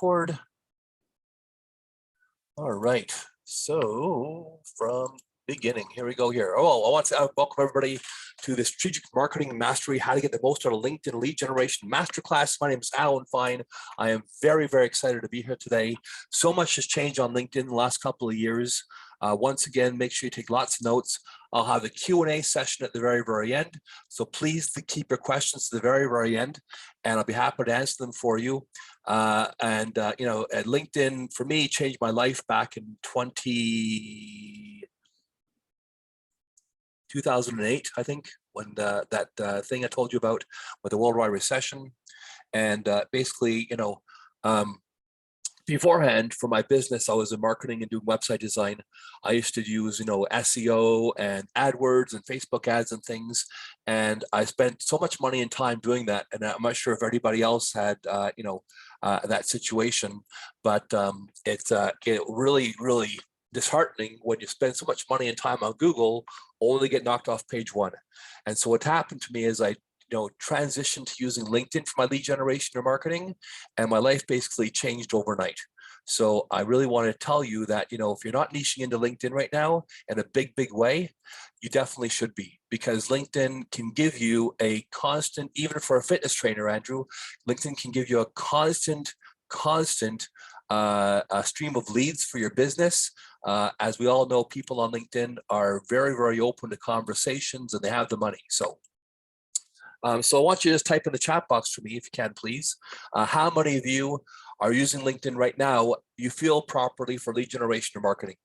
record. All right, so from beginning, here we go here. Oh, I want to welcome everybody to the Strategic Marketing Mastery, How to Get the Most Out of LinkedIn Lead Generation Masterclass. My name is Alan Fine. I am very, very excited to be here today. So much has changed on LinkedIn in the last couple of years. Once again, make sure you take lots of notes. I'll have a Q&A session at the very, very end. So please keep your questions to the very, very end, and I'll be happy to answer them for you. You know, at LinkedIn, for me, changed my life back in 2008, I think, when that thing I told you about with the worldwide recession. And basically, you know, beforehand, for my business, I was in marketing and doing website design. I used to use, you know, SEO and AdWords and Facebook ads and things. And I spent so much money and time doing that. And I'm not sure if anybody else had, you know, that situation, but it's really, really disheartening when you spend so much money and time on Google only to get knocked off page one. And so what happened to me is I transitioned to using LinkedIn for my lead generation or marketing, and my life basically changed overnight. So I really want to tell you that, you know, if you're not niching into LinkedIn right now in a big, big way, you definitely should be, because LinkedIn can give you a constant, even for a fitness trainer, Andrew, LinkedIn can give you a constant stream of leads for your business. As we all know, people on LinkedIn are very, very open to conversations, and they have the money. So I want you to just type in the chat box for me, if you can, please. How many of you are using LinkedIn right now you feel properly for lead generation or marketing?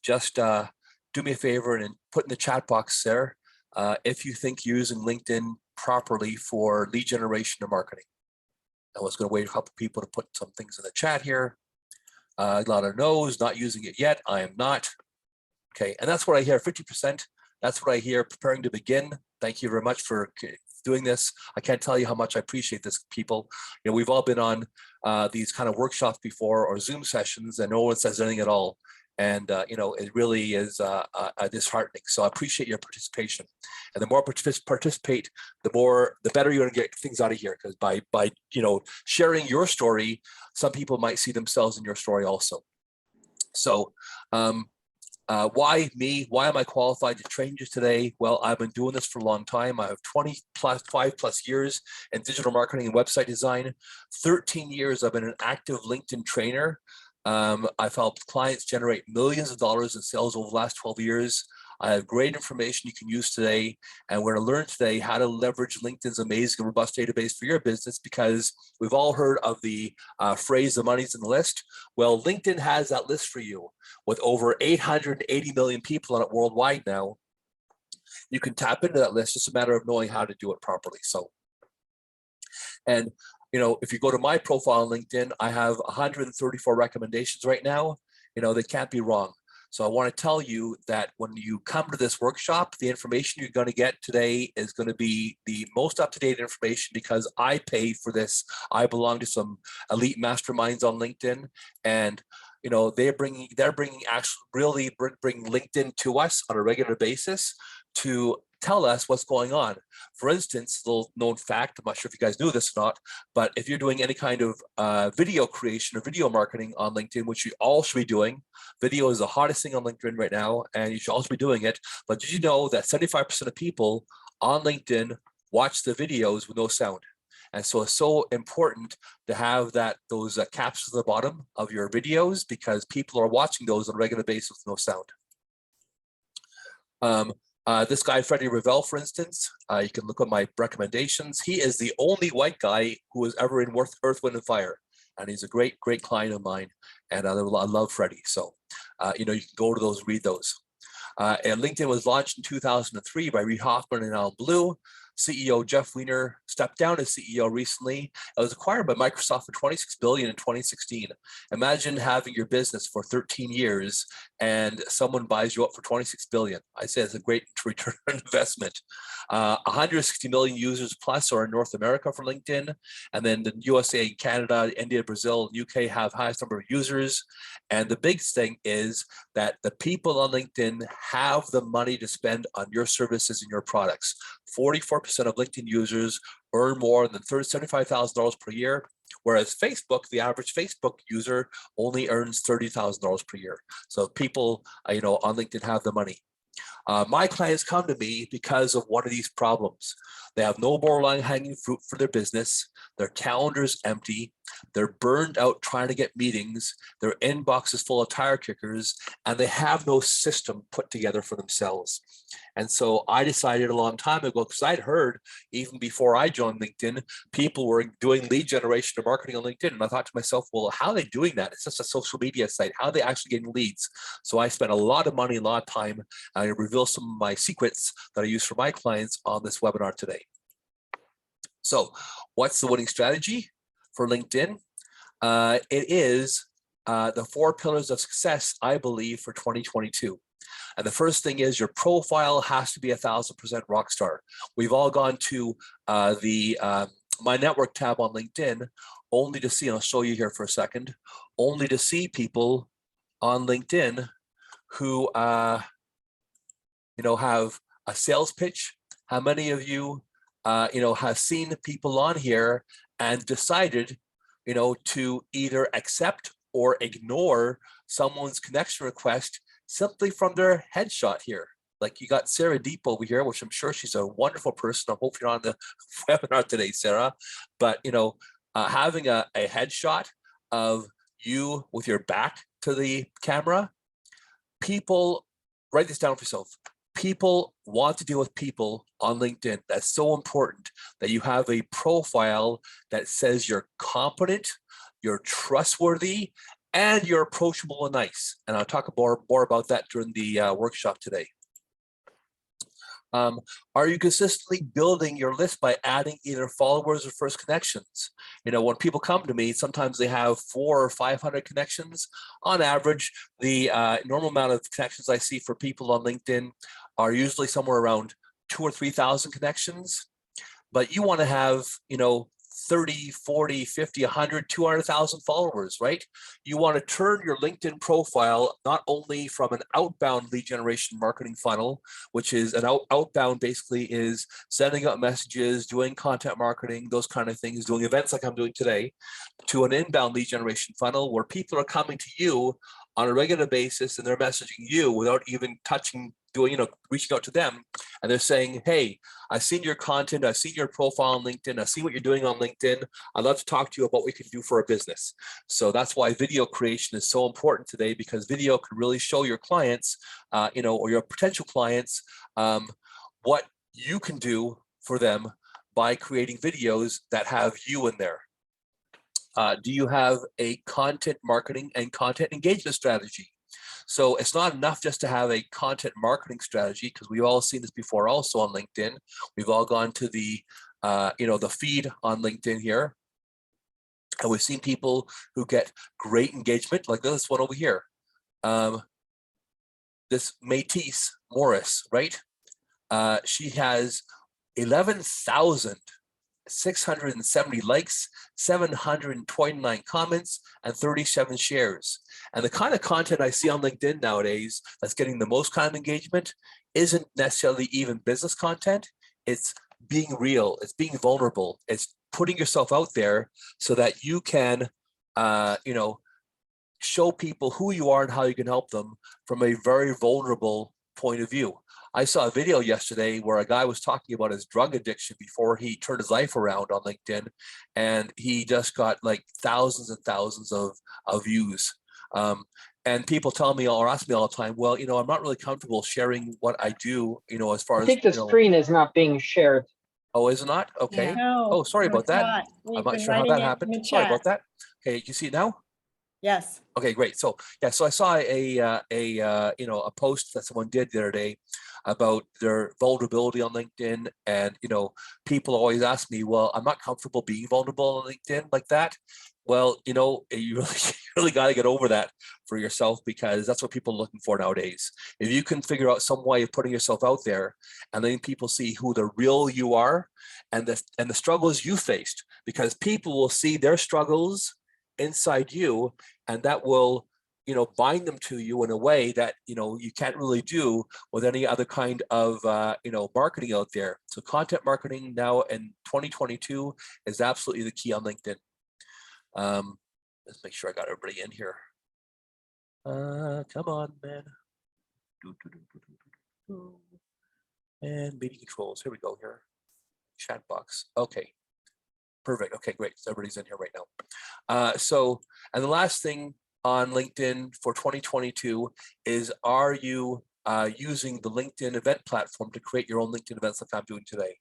Just do me a favor and put in the chat box there if you think you're using LinkedIn properly for lead generation or marketing. I was going to wait a couple people to put some things in the chat here. A lot of no's, not using it yet. I am not. Okay, and that's what I hear, 50%. That's what I hear, preparing to begin. Thank you very much for doing this. I can't tell you how much I appreciate this, people. You know, we've all been on these kind of workshops before, or Zoom sessions, and no one says anything at all. And you know, it really is disheartening. So I appreciate your participation. And the more participate, the better you're going to get things out of here. Because by you know, sharing your story, some people might see themselves in your story also. So why me? Why am I qualified to train you today? Well, I've been doing this for a long time. I have 5+ years in digital marketing and website design. 13 years I've been an active LinkedIn trainer. I've helped clients generate millions of dollars in sales over the last 12 years. I have great information you can use today, and we're going to learn today how to leverage LinkedIn's amazing and robust database for your business, because we've all heard of the phrase, the money's in the list. Well, LinkedIn has that list for you. With over 880 million people on it worldwide now, you can tap into that list. It's just a matter of knowing how to do it properly. So, and you know, if you go to my profile on LinkedIn, I have 134 recommendations right now. You know, they can't be wrong. So I want to tell you that when you come to this workshop, the information you're going to get today is going to be the most up-to-date information, because I pay for this. I belong to some elite masterminds on LinkedIn, and you know, they're bringing LinkedIn to us on a regular basis to tell us what's going on. For instance, a little known fact, I'm not sure if you guys knew this or not, but if you're doing any kind of video creation or video marketing on LinkedIn, which you all should be doing, video is the hottest thing on LinkedIn right now, and you should also be doing it. But did you know that 75% of people on LinkedIn watch the videos with no sound? And so it's so important to have those captions at the bottom of your videos, because people are watching those on a regular basis with no sound. This guy, Freddie Ravel, for instance, you can look at my recommendations. He is the only white guy who was ever in Earth, Wind, and Fire. And he's a great, great client of mine. And I love Freddie. So, you know, you can go to those, read those. And LinkedIn was launched in 2003 by Reid Hoffman and Al Blue. CEO Jeff Weiner stepped down as CEO recently. It was acquired by Microsoft for $26 billion in 2016. Imagine having your business for 13 years and someone buys you up for $26 billion. I say it's a great return on investment. 160 million users plus are in North America for LinkedIn, and then the USA, Canada, India, Brazil, and UK have highest number of users. And the big thing is that the people on LinkedIn have the money to spend on your services and your products. 44% of LinkedIn users earn more than $75,000 per year. Whereas Facebook, the average Facebook user only earns $30,000 per year. So people, on LinkedIn have the money. My clients come to me because of one of these problems. They have no more low-hanging fruit for their business. Their calendar's empty. They're burned out trying to get meetings. Their inbox is full of tire kickers, and they have no system put together for themselves. And so I decided a long time ago, because I'd heard even before I joined LinkedIn, people were doing lead generation or marketing on LinkedIn. And I thought to myself, well, how are they doing that? It's just a social media site. How are they actually getting leads? So I spent a lot of money, a lot of time. I reveal some of my secrets that I use for my clients on this webinar today. So what's the winning strategy for LinkedIn? It is the 4 pillars of success, I believe, for 2022. And the first thing is your profile has to be 1,000% rock star. We've all gone to the My Network tab on LinkedIn only to see, and I'll show you here for a second, only to see people on LinkedIn who have a sales pitch. How many of you have seen people on here and decided to either accept or ignore someone's connection request simply from their headshot here? Like you got Sarah Deep over here, which I'm sure she's a wonderful person. I hope you're on the webinar today, Sarah. But having a headshot of you with your back to the camera, people, write this down for yourself. People want to deal with people on LinkedIn. That's so important that you have a profile that says you're competent, you're trustworthy, and you're approachable and nice. And I'll talk more about that during the workshop today. Are you consistently building your list by adding either followers or first connections? When people come to me, sometimes they have 400 or 500 connections. On average, the normal amount of connections I see for people on LinkedIn are usually somewhere around 2,000 or 3,000 connections. But you want to have, 30, 40, 50, 100, 200,000 followers, right? You want to turn your LinkedIn profile not only from an outbound lead generation marketing funnel, which is an outbound basically is sending out messages, doing content marketing, those kind of things, doing events like I'm doing today, to an inbound lead generation funnel where people are coming to you on a regular basis and they're messaging you without even reaching out to them. And they're saying, hey, I've seen your content, I've seen your profile on LinkedIn, I've seen what you're doing on LinkedIn. I'd love to talk to you about what we can do for a business. So that's why video creation is so important today, because video can really show your clients, or your potential clients, what you can do for them by creating videos that have you in there. Do you have a content marketing and content engagement strategy? So it's not enough just to have a content marketing strategy, because we've all seen this before also on LinkedIn. We've all gone to the, the feed on LinkedIn here. And we've seen people who get great engagement, like this one over here. This Métis Morris, right? She has 11,670 likes, 729 comments, and 37 shares. And the kind of content I see on LinkedIn nowadays that's getting the most kind of engagement isn't necessarily even business content. It's being real, it's being vulnerable, it's putting yourself out there so that you can, show people who you are and how you can help them from a very vulnerable point of view. I saw a video yesterday where a guy was talking about his drug addiction before he turned his life around on LinkedIn, and he just got like thousands and thousands of views. And people tell me or ask me all the time, well, I'm not really comfortable sharing what I do, as far as— I think the screen is not being shared. Oh, is it not? Okay. No, Oh, sorry about that. We've I'm not been sure how writing that it in happened. the Sorry chat. about that. Okay, you see it now? Yes. Okay, great. So yeah, so I saw a post that someone did the other day about their vulnerability on LinkedIn, and people always ask me, well, I'm not comfortable being vulnerable on LinkedIn like that. Well, you really got to get over that for yourself, because that's what people are looking for nowadays. If you can figure out some way of putting yourself out there, and then people see who the real you are and the struggles you faced, because people will see their struggles inside you, and that will bind them to you in a way that you can't really do with any other kind of marketing out there. So content marketing now in 2022 is absolutely the key on LinkedIn. Let's make sure I got everybody in here. Come on, man. And meeting controls. Here we go. Here, chat box. Okay, perfect. Okay, great. So everybody's in here right now. And the last thing on LinkedIn for 2022 is, are you using the LinkedIn event platform to create your own LinkedIn events like I'm doing today?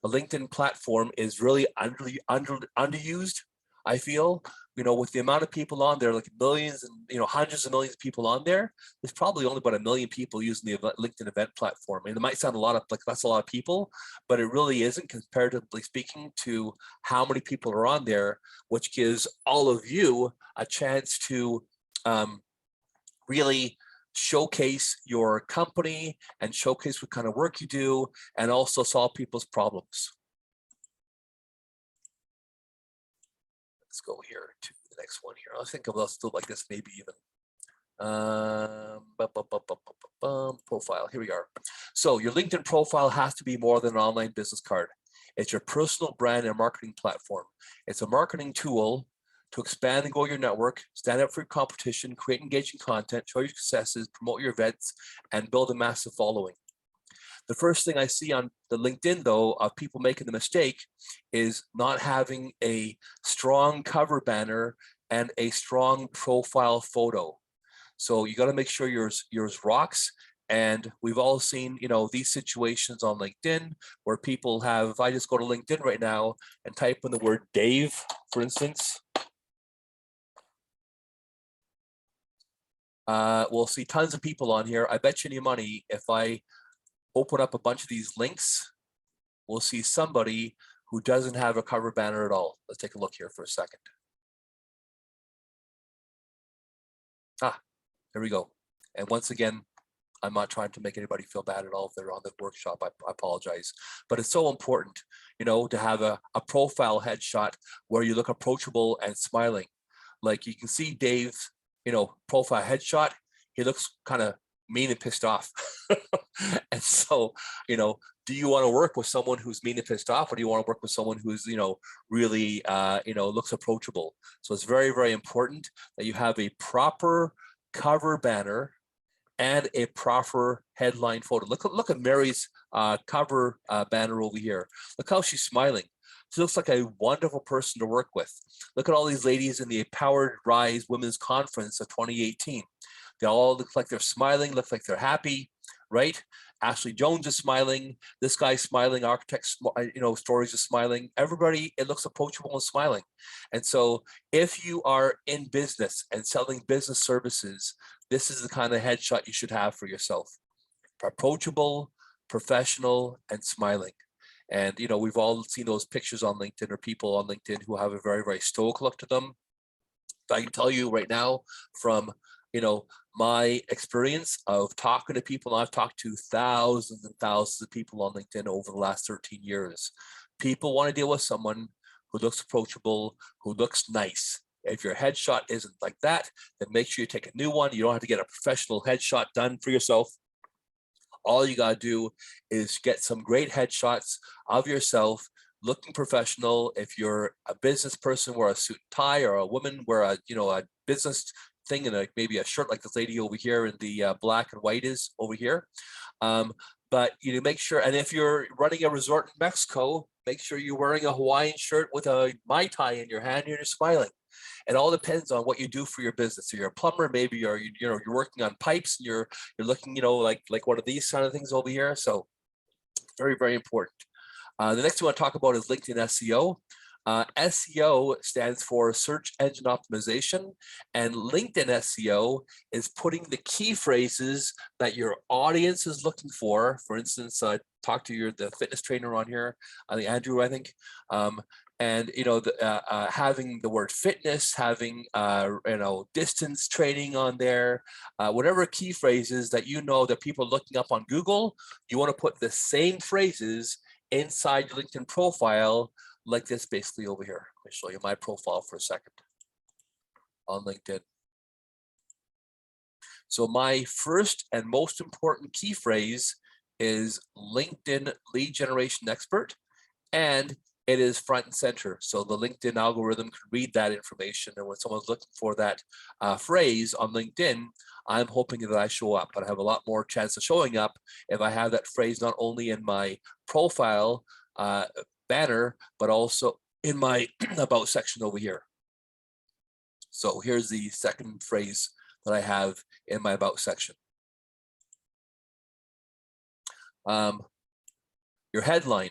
The LinkedIn platform is really underused, I feel. With the amount of people on there, like millions and hundreds of millions of people on there, there's probably only about 1 million people using the LinkedIn event platform. And it might sound like that's a lot of people, but it really isn't, comparatively speaking, to how many people are on there, which gives all of you a chance to really showcase your company and showcase what kind of work you do, and also solve people's problems. Let's go here to the next one here. I think let's do it like this, maybe even. Profile, here we are. So your LinkedIn profile has to be more than an online business card. It's your personal brand and marketing platform. It's a marketing tool to expand and grow your network, stand up for your competition, create engaging content, show your successes, promote your events, and build a massive following. The first thing I see on the LinkedIn, though, of people making the mistake is not having a strong cover banner and a strong profile photo. So you got to make sure yours rocks. And we've all seen, these situations on LinkedIn where people have, if I just go to LinkedIn right now and type in the word Dave, for instance, we'll see tons of people on here. I bet you any money, if I open up a bunch of these links, we'll see somebody who doesn't have a cover banner at all. Let's take a look here for a second. There we go. And once again, I'm not trying to make anybody feel bad at all if they're on the workshop. I apologize. But it's so important, to have a profile headshot where you look approachable and smiling. Like you can see Dave's, profile headshot. He looks kind of mean and pissed off. And so, do you want to work with someone who's mean and pissed off, or do you want to work with someone who's, really, looks approachable? So it's very, very important that you have a proper cover banner and a proper headline photo. Look at Mary's cover banner over here. Look how she's smiling. She looks like a wonderful person to work with. Look at all these ladies in the Empowered Rise Women's Conference of 2018. They all look like they're smiling, look like they're happy, right? Ashley Jones is smiling. This guy's smiling. Architect, Stories is smiling. Everybody, it looks approachable and smiling. And so if you are in business and selling business services, this is the kind of headshot you should have for yourself. Approachable, professional, and smiling. And, we've all seen those pictures on LinkedIn, or people on LinkedIn who have a very, very stoic look to them. I can tell you right now from, my experience of talking to people, I've talked to thousands and thousands of people on LinkedIn over the last 13 years. People want to deal with someone who looks approachable, who looks nice. If your headshot isn't like that, then make sure you take a new one. You don't have to get a professional headshot done for yourself. All you got to do is get some great headshots of yourself looking professional. If you're a business person, wear a suit and tie, or a woman wear a business thing and maybe a shirt like this lady over here in the black and white is over here. But make sure, and if you're running a resort in Mexico, make sure you're wearing a Hawaiian shirt with a Mai Tai in your hand and you're smiling. It all depends on what you do for your business. So you're a plumber, maybe you're working on pipes and you're looking, like one of these kind of things over here. So very, very important. The next thing I want to talk about is LinkedIn SEO. SEO stands for search engine optimization, and LinkedIn SEO is putting the key phrases that your audience is looking for. For instance, talk to the fitness trainer on here, Andrew, I think. And having the word fitness, having distance training on there, whatever key phrases that that people are looking up on Google, you want to put the same phrases inside your LinkedIn profile, like this, basically over here. Let me show you my profile for a second on LinkedIn. So my first and most important key phrase is LinkedIn lead generation expert, and it is front and center. So the LinkedIn algorithm can read that information. And when someone's looking for that phrase on LinkedIn, I'm hoping that I show up, but I have a lot more chance of showing up if I have that phrase not only in my profile banner, but also in my about section over here. So here's the second phrase that I have in my about section. Your headline.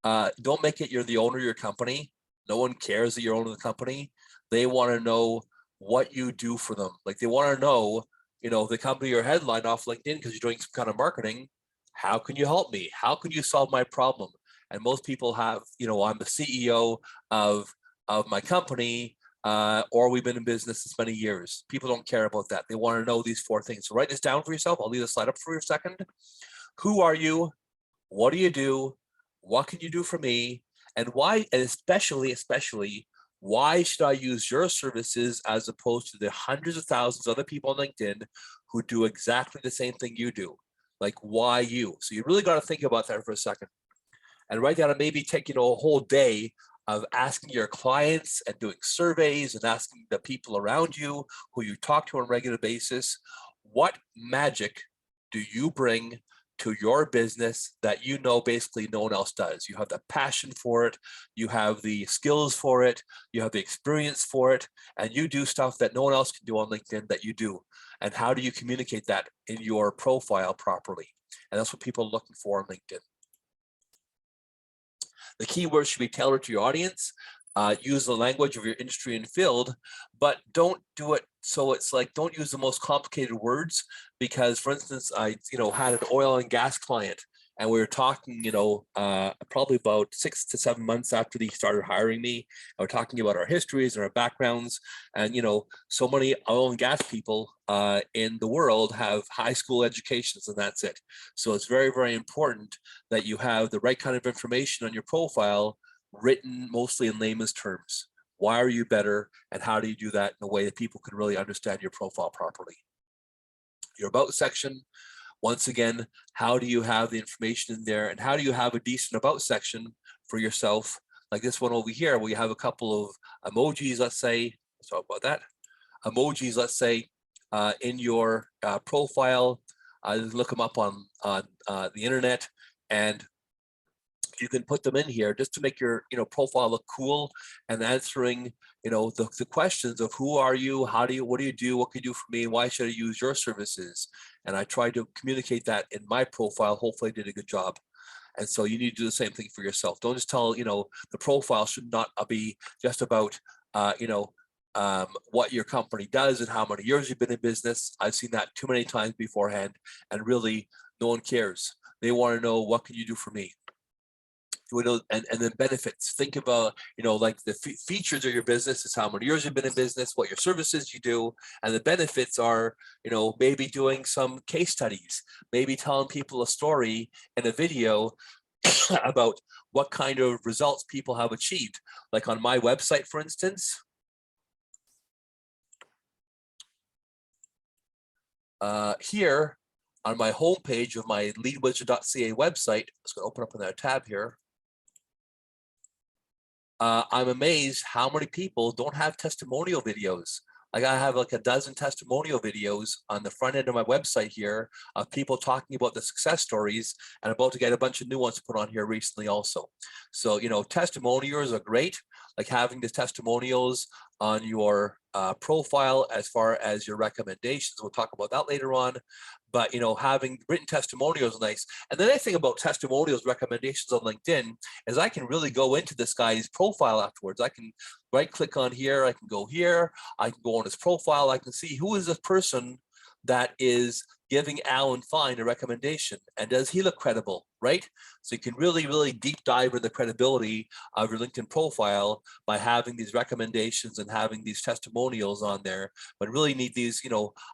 Don't make it you're the owner of your company. No one cares that you're owning the company. They want to know what you do for them. Like they want to know, you know, the company or headline off LinkedIn because you're doing some kind of marketing. How can you help me? How can you solve my problem? And most people have, you know, I'm the CEO of my company, or we've been in business this many years. People don't care about that. They want to know these 4 things. So write this down for yourself. I'll leave the slide up for a second. Who are you? What do you do? What can you do for me? And why, and especially, why should I use your services as opposed to the hundreds of thousands of other people on LinkedIn who do exactly the same thing you do? Like, why you? So you really got to think about that for a second and write down and maybe take, you know, a whole day of asking your clients and doing surveys and asking the people around you who you talk to on a regular basis, what magic do you bring to your business that you know basically no one else does? You have the passion for it, you have the skills for it, you have the experience for it, and you do stuff that no one else can do on LinkedIn that you do. And how do you communicate that in your profile properly? And that's what people are looking for on LinkedIn. The keywords should be tailored to your audience. Use the language of your industry and field, but don't do it so it's like, don't use the most complicated words, because for instance, I had an oil and gas client and we were talking, probably about 6 to 7 months after they started hiring me. And we're talking about our histories and our backgrounds. And, so many oil and gas people in the world have high school educations and that's it. So it's very, very important that you have the right kind of information on your profile written mostly in layman's terms. Why are you better? And how do you do that in a way that people can really understand your profile properly? Your about section, once again, how do you have the information in there, and how do you have a decent about section for yourself? Like this one over here, where you have a couple of emojis, let's say, let's talk about that. Emojis, let's say, in your profile, look them up on the internet, and you can put them in here just to make your profile look cool and answering the questions of who are you, what do you do, what can you do for me, and why should I use your services? And I try to communicate that in my profile. Hopefully I did a good job. And so you need to do the same thing for yourself. Don't just tell, the profile should not be just about what your company does and how many years you've been in business. I've seen that too many times beforehand, and really no one cares. They want to know, what can you do for me? And then benefits. Think about, like the features of your business is how many years you've been in business, what your services you do, and the benefits are, maybe doing some case studies, maybe telling people a story in a video about what kind of results people have achieved. Like on my website, for instance, here on my homepage of my leadwizard.ca website, let's go open up another tab here. I'm amazed how many people don't have testimonial videos. Like I have like a dozen testimonial videos on the front end of my website here of people talking about the success stories, and about to get a bunch of new ones put on here recently also. So, testimonials are great, like having the testimonials on your profile as far as your recommendations. We'll talk about that later on. But, having written testimonials is nice. And the nice thing about testimonials recommendations on LinkedIn is I can really go into this guy's profile afterwards. I can right click on here. I can go here. I can go on his profile. I can see who is this person that is giving Alan Fine a recommendation, and does he look credible, right? So you can really, really deep dive into the credibility of your LinkedIn profile by having these recommendations and having these testimonials on there, but really need these,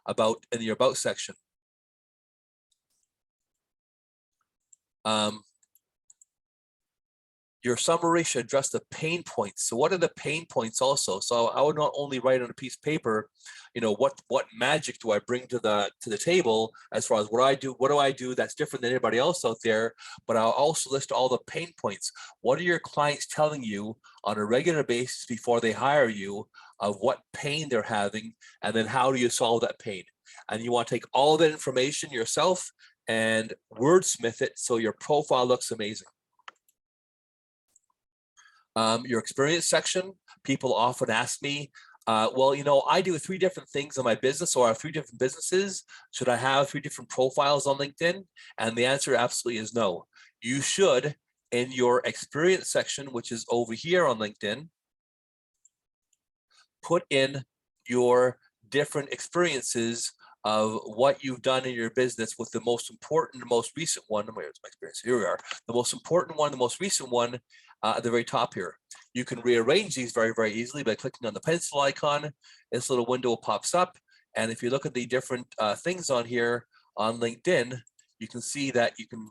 about in your about section. Your summary should address the pain points. So what are the pain points also? So I would not only write on a piece of paper, what magic do I bring to the table as far as what do I do that's different than anybody else out there, but I'll also list all the pain points. What are your clients telling you on a regular basis before they hire you of what pain they're having, and then how do you solve that pain? And you want to take all that information yourself and wordsmith it so your profile looks amazing. Your experience section, people often ask me, well, I do 3 different things in my business, or I have 3 different businesses. Should I have 3 different profiles on LinkedIn? And the answer absolutely is no. You should, in your experience section, which is over here on LinkedIn, put in your different experiences of what you've done in your business, with the most important, the most recent one. Where's my experience? Here we are. The most important one, the most recent one at the very top here. You can rearrange these very, very easily by clicking on the pencil icon. This little window pops up. And if you look at the different things on here on LinkedIn, you can see that you can,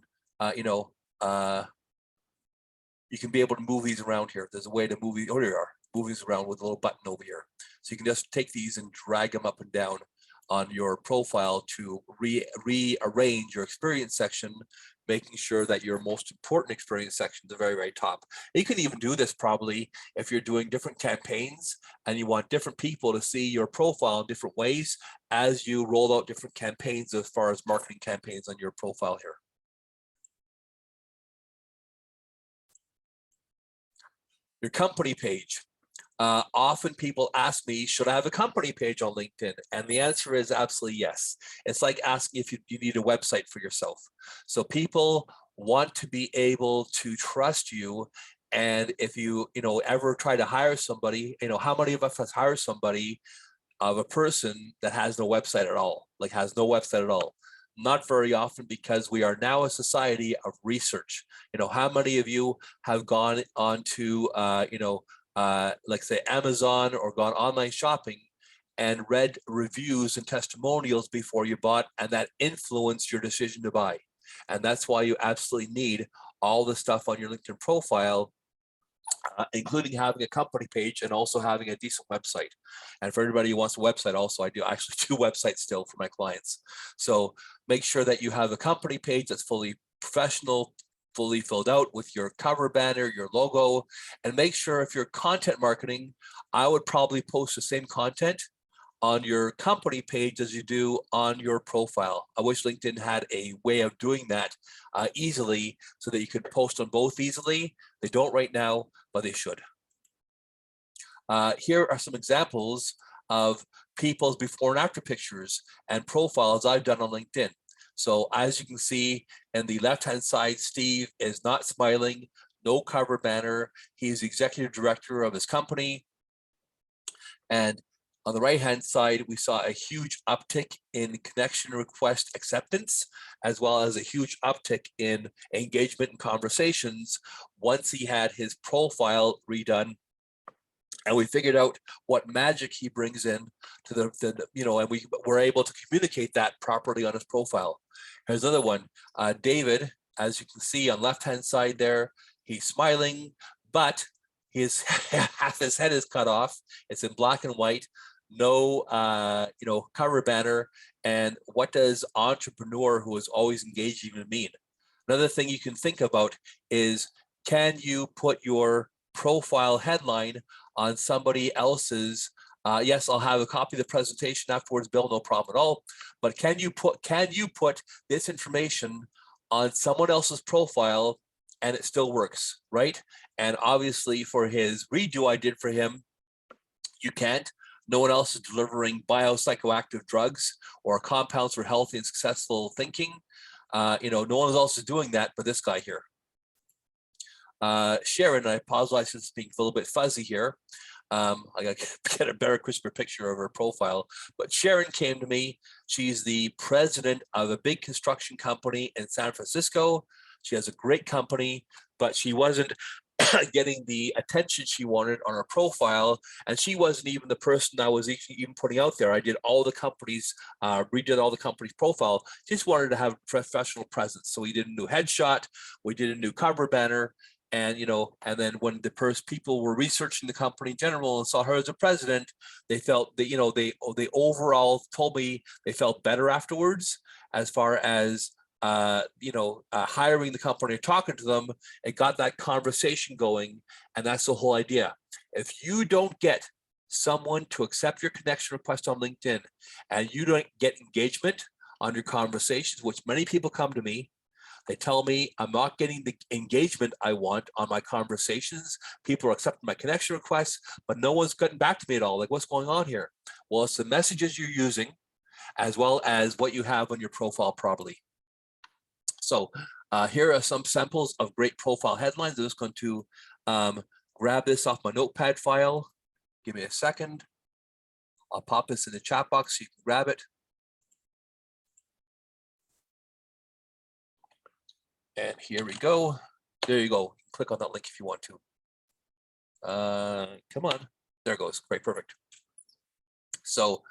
you can be able to move these around here. There's a way to move these. Oh, there you are. Move these around with a little button over here. So you can just take these and drag them up and down on your profile to rearrange your experience section, making sure that your most important experience section is the very, very top. You can even do this probably if you're doing different campaigns and you want different people to see your profile in different ways as you roll out different campaigns as far as marketing campaigns on your profile here. Your company page. Often people ask me, should I have a company page on LinkedIn? And the answer is absolutely yes. It's like asking if you need a website for yourself. So people want to be able to trust you. And if you, ever try to hire somebody, how many of us has hired somebody of a person that has no website at all, has no website at all? Not very often, because we are now a society of research. How many of you have gone on to, like say Amazon, or gone online shopping and read reviews and testimonials before you bought, and that influenced your decision to buy? And that's why you absolutely need all the stuff on your LinkedIn profile, including having a company page and also having a decent website. And for everybody who wants a website, also, I do actually 2 websites still for my clients. So make sure that you have a company page that's fully professional, fully filled out with your cover banner, your logo, and make sure if you're content marketing, I would probably post the same content on your company page as you do on your profile. I wish LinkedIn had a way of doing that easily, so that you could post on both easily. They don't right now, but they should. Here are some examples of people's before and after pictures and profiles I've done on LinkedIn. So as you can see in the left-hand side, Steve is not smiling, no cover banner. He's the executive director of his company. And on the right-hand side, we saw a huge uptick in connection request acceptance, as well as a huge uptick in engagement and conversations once he had his profile redone. And we figured out what magic he brings in to the and we were able to communicate that properly on his profile. Here's another one. David, as you can see on left-hand side there, he's smiling, but his half his head is cut off. It's in black and white, no cover banner. And what does entrepreneur who is always engaged even mean? Another thing you can think about is, can you put your profile headline on somebody else's? Yes, I'll have a copy of the presentation afterwards, Bill, no problem at all. But can you put this information on someone else's profile and it still works, right? And obviously for his redo I did for him, you can't. No one else is delivering biopsychoactive drugs or compounds for healthy and successful thinking. No one else is doing that but this guy here. Sharon, I apologize for being a little bit fuzzy here. I got to get a better, crisper picture of her profile. But Sharon came to me. She's the president of a big construction company in San Francisco. She has a great company, but she wasn't getting the attention she wanted on her profile. And she wasn't even the person I was even putting out there. I did all the companies, redid all the company's profile. Just wanted to have a professional presence. So we did a new headshot. We did a new cover banner. And and then when the people were researching the company in general and saw her as a president, they felt that they overall told me they felt better afterwards as far as hiring the company, talking to them. It got that conversation going, and that's the whole idea. If you don't get someone to accept your connection request on LinkedIn, and you don't get engagement on your conversations, which many people come to me, they tell me I'm not getting the engagement I want on my conversations. People are accepting my connection requests, but no one's gotten back to me at all. Like, what's going on here? Well, it's the messages you're using as well as what you have on your profile probably. So here are some samples of great profile headlines. I'm just going to grab this off my notepad file. Give me a second. I'll pop this in the chat box so you can grab it. And here we go. There you go. Click on that link if you want to. Come on. There it goes. Great, perfect. So,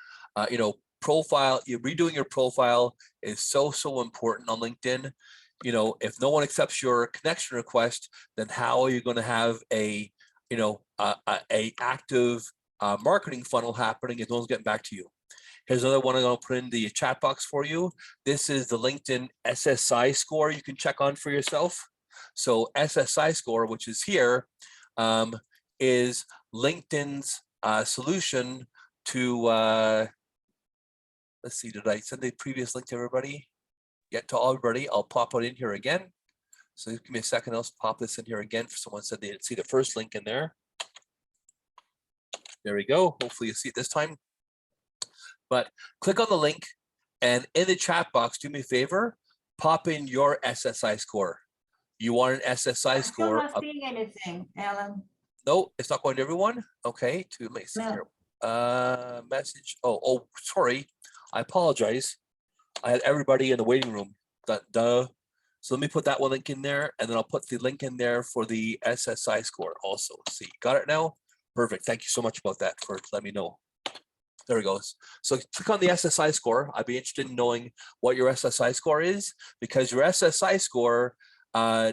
profile, you're redoing your profile is so important on LinkedIn. If no one accepts your connection request, then how are you going to have a active marketing funnel happening if no one's getting back to you? Here's another one I'm going to put in the chat box for you. This is the LinkedIn SSI score you can check on for yourself. So SSI score, which is here, is LinkedIn's solution to, let's see, did I send the previous link to everybody? Yeah, to everybody. I'll pop it in here again. So give me a second, I'll pop this in here again. Someone said they didn't see the first link in there. There we go. Hopefully you see it this time. But click on the link, and in the chat box, do me a favor, pop in your SSI score. You want an SSI score? I'm still not seeing anything, Alan. No, it's not going to everyone. Okay, let me see here. Message. Oh, sorry. I apologize. I had everybody in the waiting room. Duh. So let me put that one link in there, and then I'll put the link in there for the SSI score also. See, got it now? Perfect. Thank you so much about that for letting me know. There it goes. So click on the SSI score. I'd be interested in knowing what your SSI score is, because your SSI score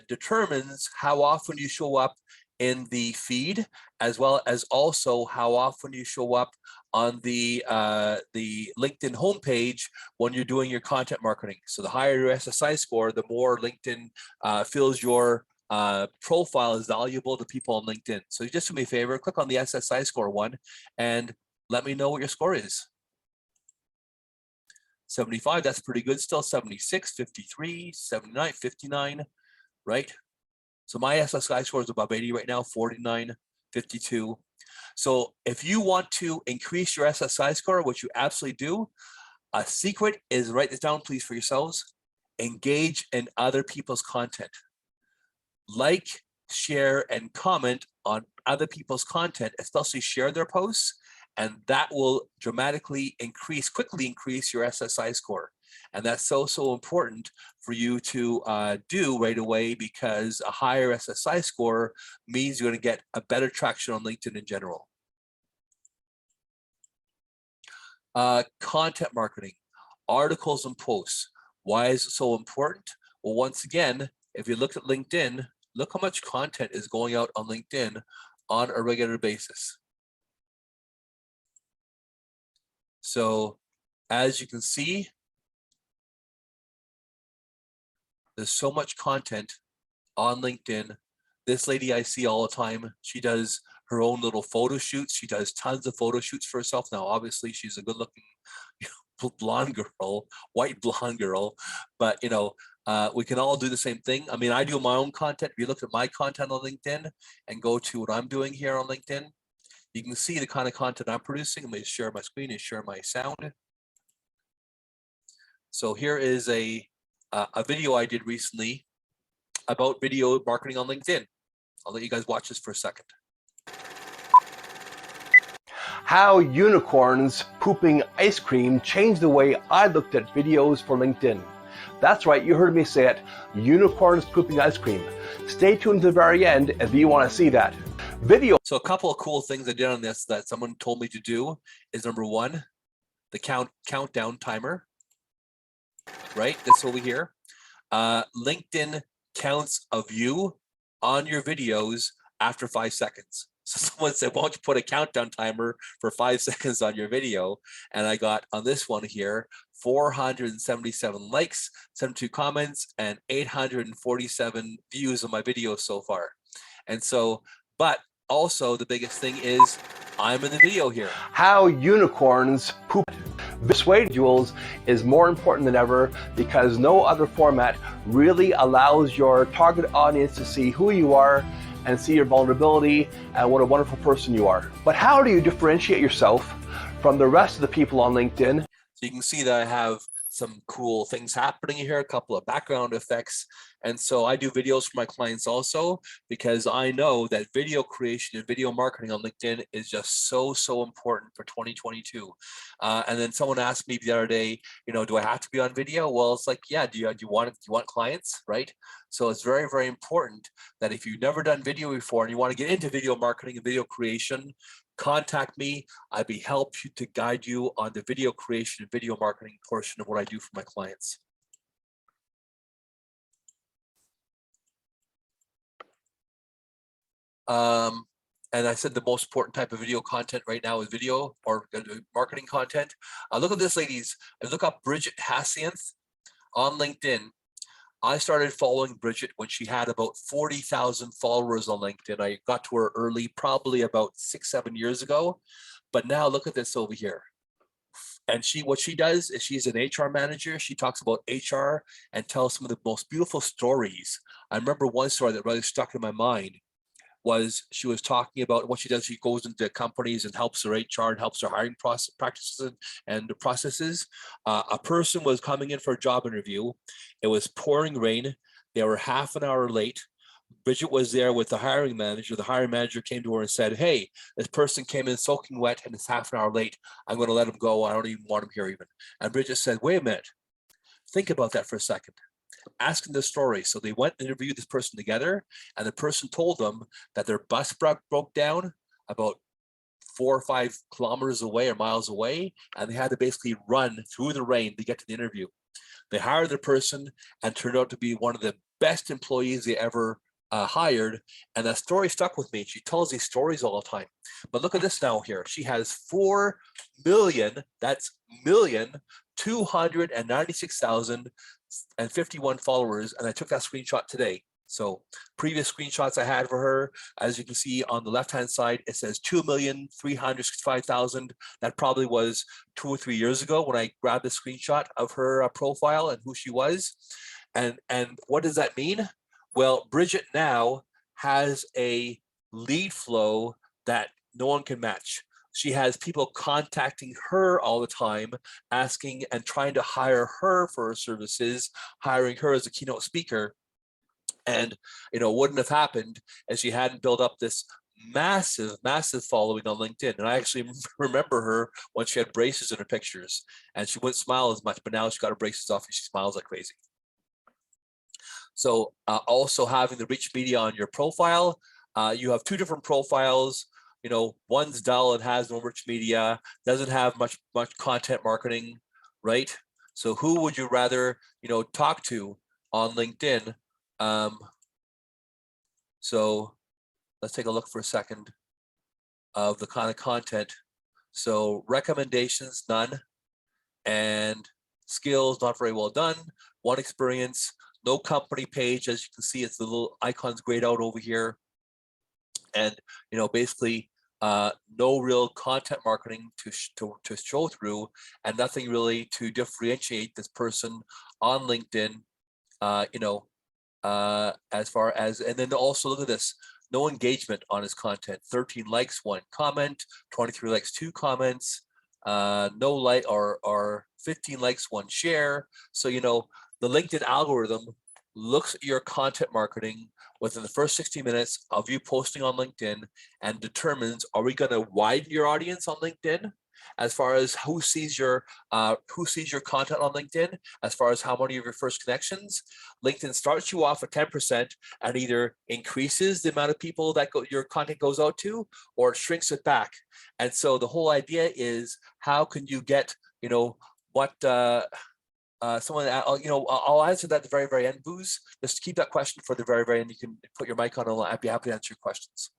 determines how often you show up in the feed, as well as also how often you show up on the LinkedIn homepage when you're doing your content marketing. So the higher your SSI score, the more LinkedIn feels your profile is valuable to people on LinkedIn. So just do me a favor, click on the SSI score one and let me know what your score is. 75, that's pretty good still. 76, 53, 79, 59, right? So my SSI score is above 80 right now, 49, 52. So if you want to increase your SSI score, which you absolutely do, a secret is, write this down please for yourselves, engage in other people's content. Like, share, and comment on other people's content, especially share their posts, and that will dramatically quickly increase your SSI score. And that's so important for you to do right away, because a higher SSI score means you're going to get a better traction on LinkedIn in general. Content marketing, articles and posts. Why is it so important? Well, once again, if you look at LinkedIn, look how much content is going out on LinkedIn on a regular basis. So as you can see, there's so much content on LinkedIn. This lady I see all the time, she does her own little photo shoots. She does tons of photo shoots for herself. Now, obviously, she's a good looking blonde girl, white blonde girl, but we can all do the same thing. I mean, I do my own content. If you look at my content on LinkedIn and go to what I'm doing here on LinkedIn, you can see the kind of content I'm producing. I'm going to share my screen and share my sound. So here is a video I did recently about video marketing on LinkedIn. I'll let you guys watch this for a second. How unicorns pooping ice cream changed the way I looked at videos for LinkedIn. That's right, you heard me say it, unicorns pooping ice cream. Stay tuned to the very end if you want to see that. Video. So a couple of cool things I did on this that someone told me to do is, number one, the countdown timer, right? This over here. LinkedIn counts a view on your videos after 5 seconds. So someone said, why don't you put a countdown timer for 5 seconds on your video? And I got on this one here, 477 likes, 72 comments, and 847 views of my video so far. And so, but also the biggest thing is I'm in the video here. How unicorns poop. Persuade Jewels is more important than ever because no other format really allows your target audience to see who you are and see your vulnerability and what a wonderful person you are. But how do you differentiate yourself from the rest of the people on LinkedIn? So you can see that I have some cool things happening here, a couple of background effects. And so I do videos for my clients also, because I know that video creation and video marketing on LinkedIn is just so important for 2022. And then someone asked me the other day, do I have to be on video? Well, it's like, yeah, do you want clients, right? So it's very important that if you've never done video before and you want to get into video marketing and video creation, contact me. I'd be help you to guide you on the video creation and video marketing portion of what I do for my clients. And I said the most important type of video content right now is video or marketing content. Look at this, ladies. Look up Bridgette Hassian on LinkedIn. I started following Bridgette when she had about 40,000 followers on LinkedIn. I got to her early, probably about 6-7 years ago. But now look at this over here. And what she does is she's an HR manager. She talks about HR and tells some of the most beautiful stories. I remember one story that really stuck in my mind was she was talking about what she does. She goes into companies and helps their HR and helps their hiring practices and the processes. A person was coming in for a job interview. It was pouring rain. They were half an hour late. Bridgette was there with the hiring manager. The hiring manager came to her and said, hey, this person came in soaking wet and it's half an hour late. I'm going to let him go. I don't even want him here even. And Bridgette said, wait a minute. Think about that for a second. Asking the story. So they went and interviewed this person together, and the person told them that their bus broke down about 4 or 5 kilometers away or miles away, and they had to basically run through the rain to get to the interview. They hired the person and turned out to be one of the best employees they ever hired, and that story stuck with me. She tells these stories all the time. But look at this now here. She has 4 million, that's 296,051 followers, and I took that screenshot today. So previous screenshots I had for her, as you can see on the left hand side, it says 2,365,000. That probably was 2 or 3 years ago when I grabbed the screenshot of her profile and who she was. And what does that mean? Well, Bridgette now has a lead flow that no one can match. She has people contacting her all the time, asking and trying to hire her for her services, hiring her as a keynote speaker. And, wouldn't have happened if she hadn't built up this massive following on LinkedIn. And I actually remember her when she had braces in her pictures and she wouldn't smile as much, but now she got her braces off and she smiles like crazy. So also having the rich media on your profile, you have 2 different profiles. One's dull and has no rich media, doesn't have much content marketing, right? So who would you rather, talk to on LinkedIn? So let's take a look for a second of the kind of content. So recommendations, none. And skills, not very well done. One experience, no company page. As you can see, it's the little icons grayed out over here. And, basically, no real content marketing to show through, and nothing really to differentiate this person on LinkedIn, as far as, and then also look at this, no engagement on his content, 13 likes, 1 comment, 23 likes, 2 comments, no like or 15 likes, 1 share. So, the LinkedIn algorithm looks at your content marketing within the first 60 minutes of you posting on LinkedIn and determines, are we going to widen your audience on LinkedIn as far as who sees your content on LinkedIn, as far as how many of your first connections. LinkedIn starts you off at 10% and either increases the amount of people that your content goes out to, or it shrinks it back. And so the whole idea is, how can you get, I'll answer that at the very, very end, Booze. Just keep that question for the very, very end. You can put your mic on and I'd be happy to answer your questions.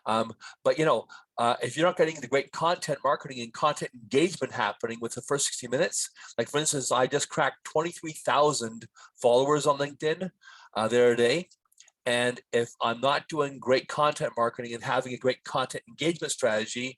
But if you're not getting the great content marketing and content engagement happening with the first 60 minutes, like for instance, I just cracked 23,000 followers on LinkedIn the other day. And if I'm not doing great content marketing and having a great content engagement strategy,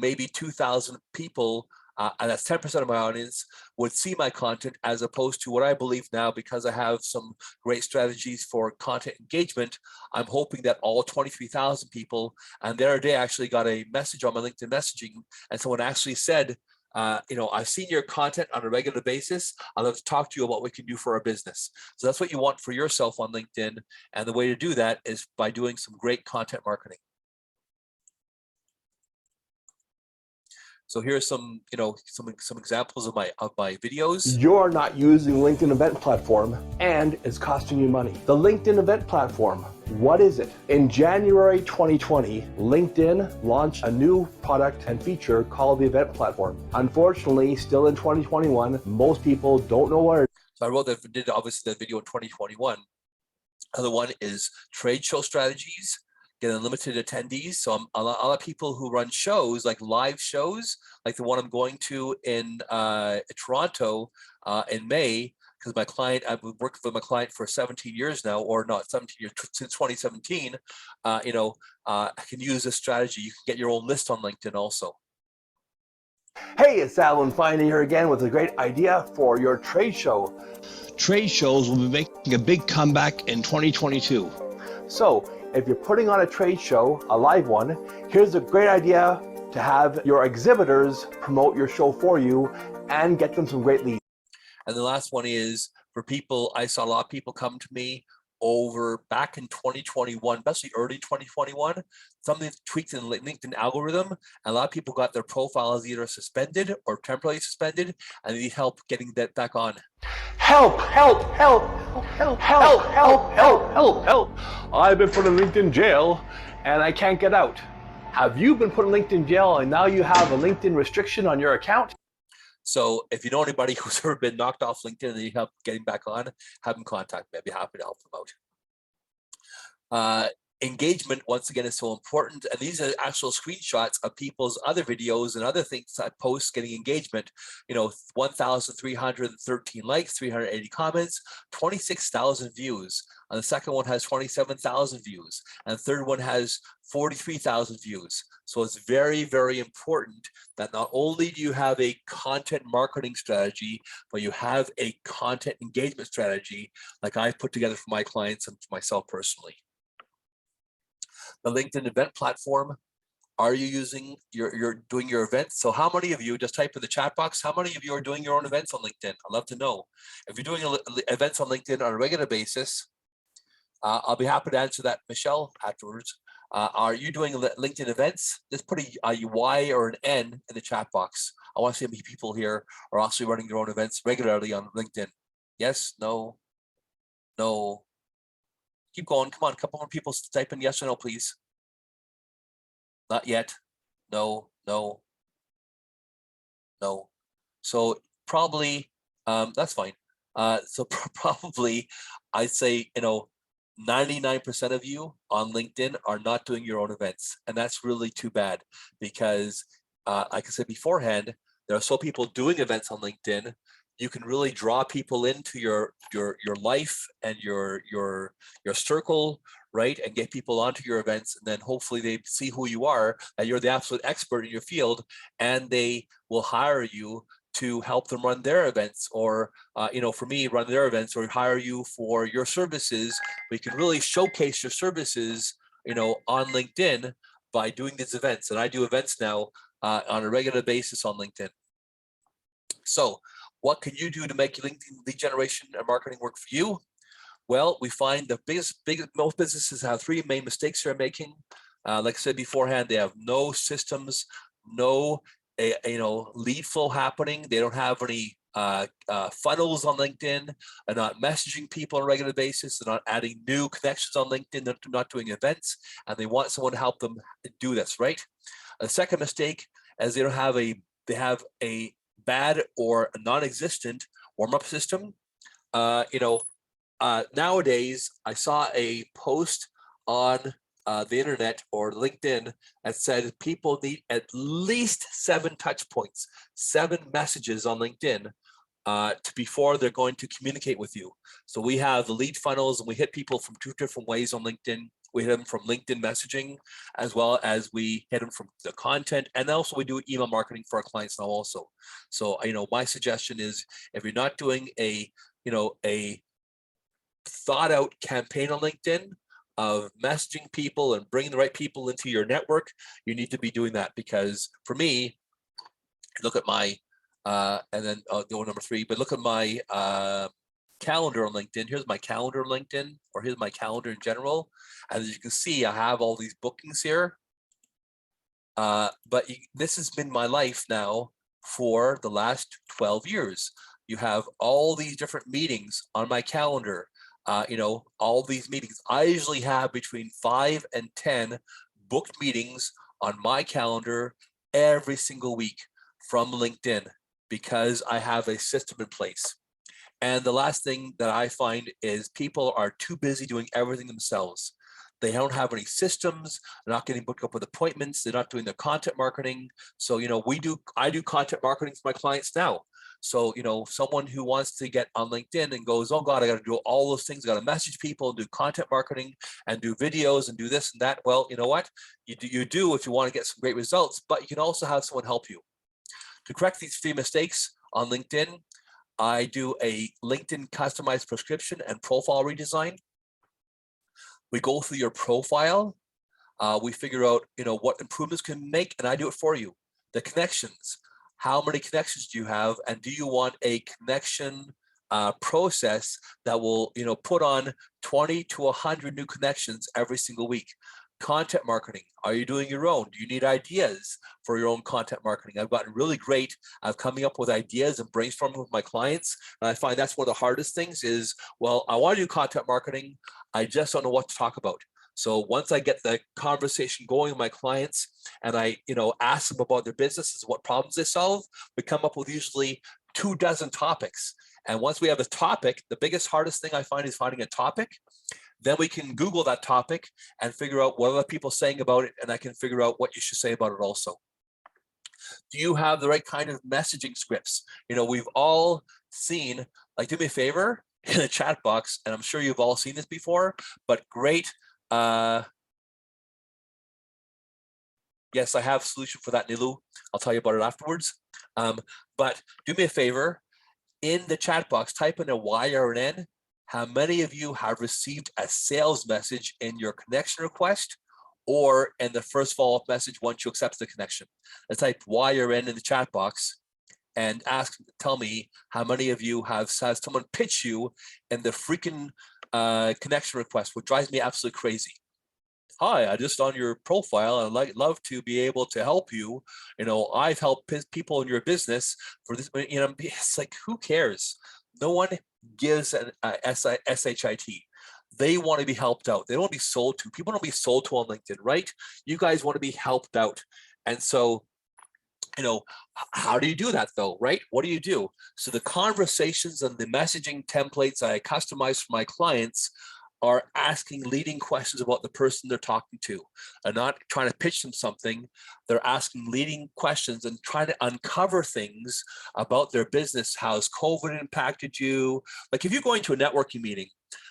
maybe 2,000 people, and that's 10% of my audience, would see my content, as opposed to what I believe now, because I have some great strategies for content engagement, I'm hoping that all 23,000 people, and the other day I actually got a message on my LinkedIn messaging, and someone actually said, I've seen your content on a regular basis. I'd love to talk to you about what we can do for our business. So that's what you want for yourself on LinkedIn. And the way to do that is by doing some great content marketing. So here's some examples of my videos. You're not using LinkedIn event platform and it's costing you money. The LinkedIn event platform, what is it? In January 2020, LinkedIn launched a new product and feature called the event platform. Unfortunately, still in 2021, most people don't know what it is. So I did obviously that video in 2021. Other one is trade show strategies, get unlimited attendees. So a lot of people who run shows, like live shows, like the one I'm going to in Toronto in May, because my client, I've been working with my client for 17 years now, or not 17 years, since 2017, I can use this strategy. You can get your own list on LinkedIn also. Hey, it's Alan Fine here again with a great idea for your trade show. Trade shows will be making a big comeback in 2022. So, if you're putting on a trade show, a live one, here's a great idea to have your exhibitors promote your show for you and get them some great leads. And the last one is for people, I saw a lot of people come to me back in 2021, especially early 2021, something tweaked in the LinkedIn algorithm, and a lot of people got their profiles either suspended or temporarily suspended, and they need help getting that back on. Help, help, help, help, help, help, help, help, help. I've been put in LinkedIn jail and I can't get out. Have you been put in LinkedIn jail and now you have a LinkedIn restriction on your account? So if you know anybody who's ever been knocked off LinkedIn and need help getting back on, have them contact me. I'd be happy to help them out. Engagement, once again, is so important. And these are actual screenshots of people's other videos and other things I post getting engagement. 1,313 likes, 380 comments, 26,000 views. And the second one has 27,000 views. And the third one has 43,000 views. So it's very, very important that not only do you have a content marketing strategy, but you have a content engagement strategy like I've put together for my clients and for myself personally. The LinkedIn event platform, are you using, you're doing your events? So how many of you, just type in the chat box, how many of you are doing your own events on LinkedIn? I'd love to know. If you're doing events on LinkedIn on a regular basis, I'll be happy to answer that, Michelle, afterwards. Are you doing LinkedIn events? Just put a Y or an N in the chat box. I want to see how many people here are also running their own events regularly on LinkedIn. Yes, no, no. Keep going. Come on, a couple more people type in yes or no, please. Not yet. No, no, no. So probably, that's fine. So probably I'd say, 99% of you on LinkedIn are not doing your own events. And that's really too bad because, like I said beforehand, there are so people doing events on LinkedIn. You can really draw people into your life and your circle, right? And get people onto your events, and then hopefully they see who you are, that you're the absolute expert in your field, and they will hire you to help them run their events, or for me, run their events, or hire you for your services. We can really showcase your services, on LinkedIn by doing these events. And I do events now on a regular basis on LinkedIn. So what can you do to make your LinkedIn lead generation and marketing work for you? Well, we find most businesses have three main mistakes they're making. Like I said beforehand, they have no systems, no lead flow happening. They don't have any funnels on LinkedIn. They're not messaging people on a regular basis. They're not adding new connections on LinkedIn. They're not doing events, and they want someone to help them do this, right? The second mistake is they have a bad or non-existent warm-up system. Nowadays, I saw a post on the internet or LinkedIn that said people need at least 7 touch points, 7 messages on LinkedIn before they're going to communicate with you. So we have the lead funnels, and we hit people from 2 different ways on LinkedIn. We hit them from LinkedIn messaging, as well as we hit them from the content, and also we do email marketing for our clients now also. So my suggestion is, if you're not doing a thought out campaign on LinkedIn of messaging people and bringing the right people into your network, you need to be doing that. Because for me, look at my and then I'll go number 3, but look at my calendar on LinkedIn. Here's my calendar on LinkedIn, or here's my calendar in general. And as you can see, I have all these bookings here. This has been my life now for the last 12 years. You have all these different meetings on my calendar. All these meetings. I usually have between 5 and 10 booked meetings on my calendar every single week from LinkedIn, because I have a system in place. And the last thing that I find is people are too busy doing everything themselves. They don't have any systems. They're not getting booked up with appointments. They're not doing their content marketing. So, I do content marketing for my clients now. So, someone who wants to get on LinkedIn and goes, oh God, I got to do all those things. I got to message people, do content marketing, and do videos and do this and that. Well, you know what? You do if you want to get some great results, but you can also have someone help you. To correct these 3 mistakes on LinkedIn, I do a LinkedIn customized prescription and profile redesign. We go through your profile. We figure out, what improvements can make, and I do it for you. The connections. How many connections do you have, and do you want a connection process that will, put on 20 to 100 new connections every single week? Content marketing. Are you doing your own? Do you need ideas for your own content marketing? I've gotten really great at coming up with ideas and brainstorming with my clients. And I find that's one of the hardest things is, well, I want to do content marketing. I just don't know what to talk about. So once I get the conversation going with my clients and I, ask them about their businesses, what problems they solve, we come up with usually 24 topics. And once we have a topic, the biggest, hardest thing I find is finding a topic. Then we can Google that topic and figure out what other people are saying about it, and I can figure out what you should say about it also. Do you have the right kind of messaging scripts? We've all seen, do me a favor in the chat box, and I'm sure you've all seen this before, but great. Yes, I have a solution for that, Nilu. I'll tell you about it afterwards. But do me a favor, in the chat box, type in a Y or an N. How many of you have received a sales message in your connection request or in the first follow-up message once you accept the connection? Let's type Y or N in the chat box and tell me how many of you have someone pitch you in the freaking connection request, which drives me absolutely crazy. Hi, I just on your profile, and I'd love to be able to help you. I've helped people in your business for this. It's like, who cares? No one gives an SHIT. They want to be helped out. They don't want to be sold to. People don't be sold to on LinkedIn, right? You guys want to be helped out. And so, how do you do that though, right? What do you do? So the conversations and the messaging templates I customize for my clients are asking leading questions about the person they're talking to, and not trying to pitch them something. They're asking leading questions and trying to uncover things about their business. How's COVID impacted you? Like, if you're going to a networking meeting,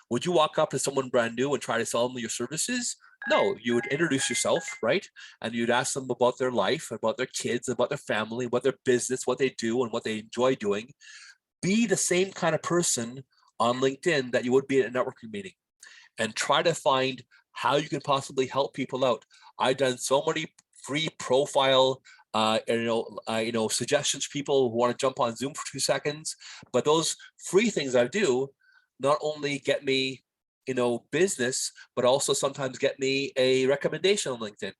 would you walk up to someone brand new and try to sell them your services? No, you would introduce yourself, right? And you'd ask them about their life, about their kids, about their family, about their business, what they do and what they enjoy doing. Be the same kind of person on LinkedIn that you would be at a networking meeting, and try to find how you can possibly help people out. I've done so many free profile, suggestions for people who want to jump on Zoom for 2 seconds. But those free things I do not only get me, business, but also sometimes get me a recommendation on LinkedIn.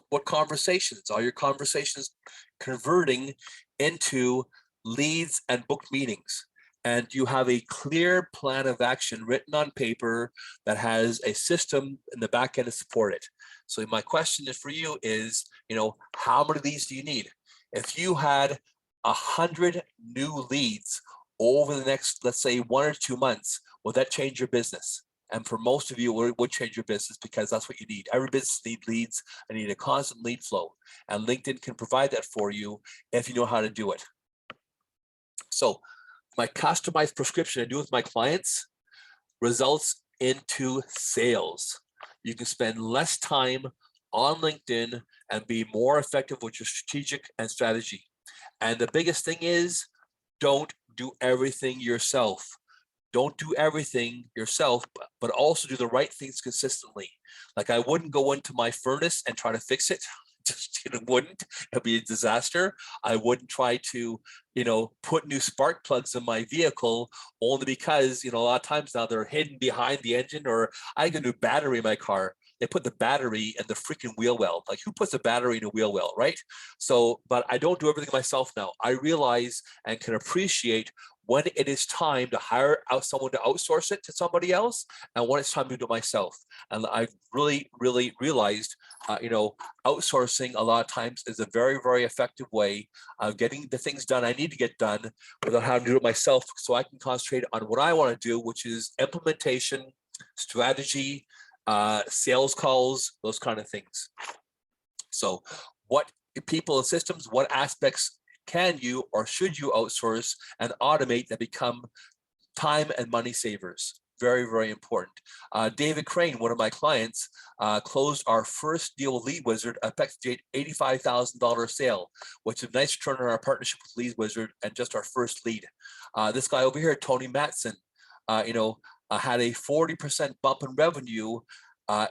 What conversations are your conversations converting into leads and booked meetings? And you have a clear plan of action written on paper that has a system in the back end to support it. So my question for you is, how many of these do you need? If you had 100 new leads over the next, let's say, 1 or 2 months, will that change your business? And for most of you, it would change your business because that's what you need. Every business needs leads and need a constant lead flow. And LinkedIn can provide that for you if you know how to do it. So my customized prescription I do with my clients results into sales. You can spend less time on LinkedIn and be more effective with your strategic and strategy. And the biggest thing is, don't do everything yourself. Don't do everything yourself, but also do the right things consistently. Like I wouldn't go into my furnace and try to fix it. Just wouldn't. It'd be a disaster. I wouldn't try to, put new spark plugs in my vehicle only because, a lot of times now they're hidden behind the engine, or I get a new battery in my car. They put the battery in the freaking wheel well. Like who puts a battery in a wheel well, right? So, but I don't do everything myself now. I realize and can appreciate when it is time to hire out someone to outsource it to somebody else, and when it's time to do it myself. And I've really, really realized, outsourcing a lot of times is a very, very effective way of getting the things done I need to get done without having to do it myself, so I can concentrate on what I want to do, which is implementation, strategy, sales calls, those kind of things. So what people and systems, what aspects can you or should you outsource and automate that become time and money savers? Very, very important. David Crane, one of my clients, closed our first deal with Lead Wizard, effective $85,000 sale, which is a nice return on our partnership with Lead Wizard and just our first lead. This guy over here, Tony Matson, had a 40% bump in revenue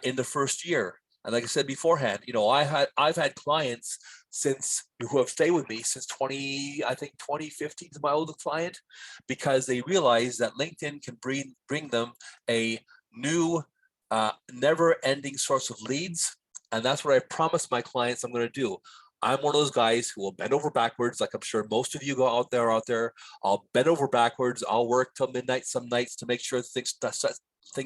in the first year. And like I said beforehand, I've had clients who have stayed with me since 2015 is my oldest client, because they realize that LinkedIn can bring them a new, never-ending source of leads. And that's what I promised my clients I'm going to do. I'm one of those guys who will bend over backwards, like I'm sure most of you go out there. I'll bend over backwards. I'll work till midnight some nights to make sure things